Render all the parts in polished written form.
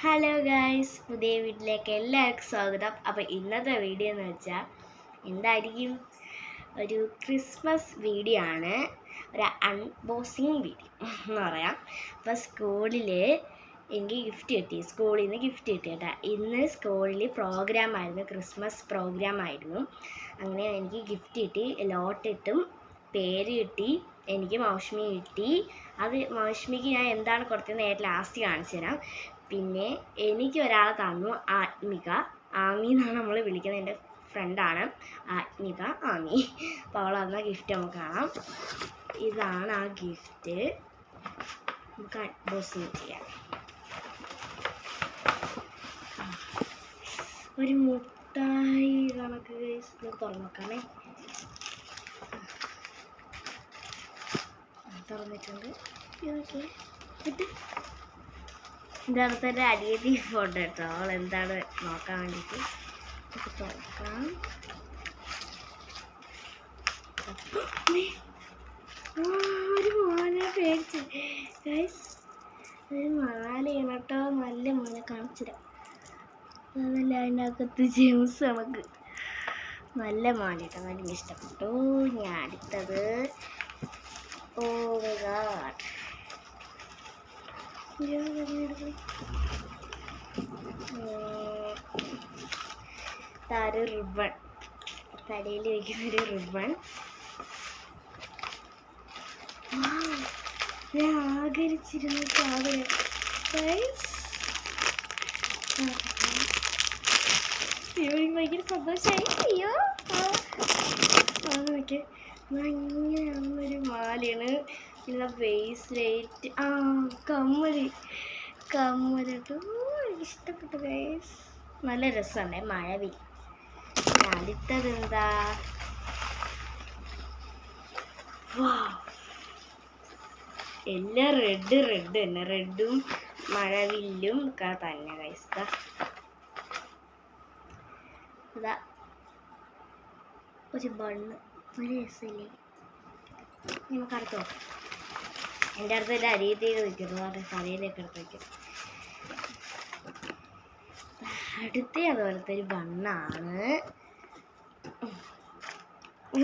Hello guys, പുതിയ വീട്ടിലേക്ക് എല്ലാവർക്കും സ്വാഗതം. അപ്പോൾ ഇന്നത്തെ വീഡിയോ എന്ന് വെച്ചാൽ എന്തായിരിക്കും, ഒരു ക്രിസ്മസ് വീഡിയോ ആണ്, ഒരു അൺബോക്സിങ് വീഡിയോ എന്ന് പറയാം. അപ്പോൾ സ്കൂളിൽ എനിക്ക് സ്കൂളിൽ നിന്ന് ഗിഫ്റ്റ് കിട്ടി കേട്ടോ. ഇന്ന് സ്കൂളിൽ പ്രോഗ്രാമായിരുന്നു, ക്രിസ്മസ് പ്രോഗ്രാമായിരുന്നു. അങ്ങനെ എനിക്ക് ഗിഫ്റ്റ് കിട്ടി, ലോട്ടിട്ടും പേര് കിട്ടി, എനിക്ക് മൗഷ്മി കിട്ടി. അത് മൗഷ്മിക്ക് ഞാൻ എന്താണ് കൊടുത്തതെന്ന് നേരിട്ട് ലാസ്റ്റ് കാണിച്ചു തരാം. പിന്നെ എനിക്ക് ഒരാളെ തന്നു, ആമി എന്നാണ് നമ്മൾ വിളിക്കുന്നത്, എൻ്റെ ഫ്രണ്ടാണ് ആമി. അപ്പോൾ അവൾ തന്ന ഗിഫ്റ്റ് നമുക്ക് കാണാം. ഇതാണ് ആ ഗിഫ്റ്റ്, നമുക്ക് അൺബോക്സിങ് ചെയ്യാം. ഒരു മുട്ടായി കണക്ക് നമുക്ക് തുറന്നു നോക്കാമേ. തുറന്നിട്ടുണ്ട്. ഇതാണ് തന്നെ അനിയത്തി ഫോട്ടോ കേട്ടോ. അവൾ എന്താണ് നോക്കാൻ വേണ്ടിയിട്ട് നമുക്ക് തുറക്കാം. ഒരു മാല പേടിച്ച് ഗൈസ്, ഒരു മാലയാണ് കേട്ടോ, നല്ല മാല കാണിച്ചിടാം. അതല്ല അതിൻ്റെ അകത്ത് ജെംസ് നമുക്ക് നല്ല മാല കേട്ടോ, നല്ല ഇഷ്ടപ്പെട്ടു. ഞാൻ അടുത്തത്, ഓ മൈ ഗോഡ്, ഒരു റിബൺ, തലയിൽ വയ്ക്കുന്നൊരു റിബൺ. ഞാൻ ആഗ്രഹിച്ചിരുന്ന സാധനം. ഭയങ്കര സന്തോഷമായി. അയ്യോ, നോക്കി മഞ്ഞൊരു മാലയാണ്. പിന്നെ ബ്രേസ്ലെറ്റ്, കമ്മലിട്ടു. എനിക്ക് ഇഷ്ടപ്പെട്ടു ഗൈസ്, നല്ല രസമുണ്ട്. മഴവി. അടുത്തത് എന്താ, എല്ലാം റെഡ് തന്നെ, റെഡും മഴവില്ലും ഒക്കെ തന്നെ ഗൈസ്. ഇതാ ഒരു ബണ്ണ്, നല്ല രസമില്ലേ? നമുക്ക് അടുത്ത് നോക്കാം. എൻ്റെ അടുത്ത് എൻ്റെ അരിയത്തേക്ക് വയ്ക്കുന്നു, അവരുടെ കറിയിലേക്ക് എടുത്ത് വയ്ക്കും. അടുത്ത അതുപോലത്തെ ഒരു ബണ്ണാണ്,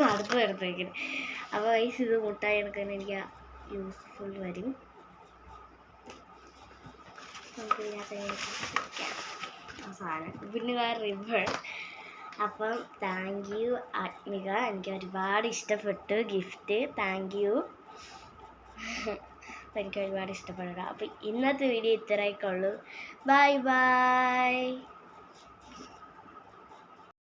അടുത്ത് എടുത്ത് വയ്ക്കുന്നത്. അപ്പോൾ വയസ്സ് ഇത് മുട്ടായി എടുക്കാൻ എനിക്ക് യൂസ്ഫുൾ വരും. നമുക്ക് ഇതിനകത്ത് സാധനം, പിന്നെ വേറെ റിബൺ. അപ്പം താങ്ക് യു ആത്മിക, എനിക്ക് ഒരുപാട് ഇഷ്ടപ്പെട്ടു ഗിഫ്റ്റ്. താങ്ക് യു, എനിക്ക് ഒരുപാട് ഇഷ്ടപ്പെട്ടു. അപ്പം ഇന്നത്തെ വീഡിയോ ഇത്രയൊക്കെ ഉള്ളൂ. Bye bye.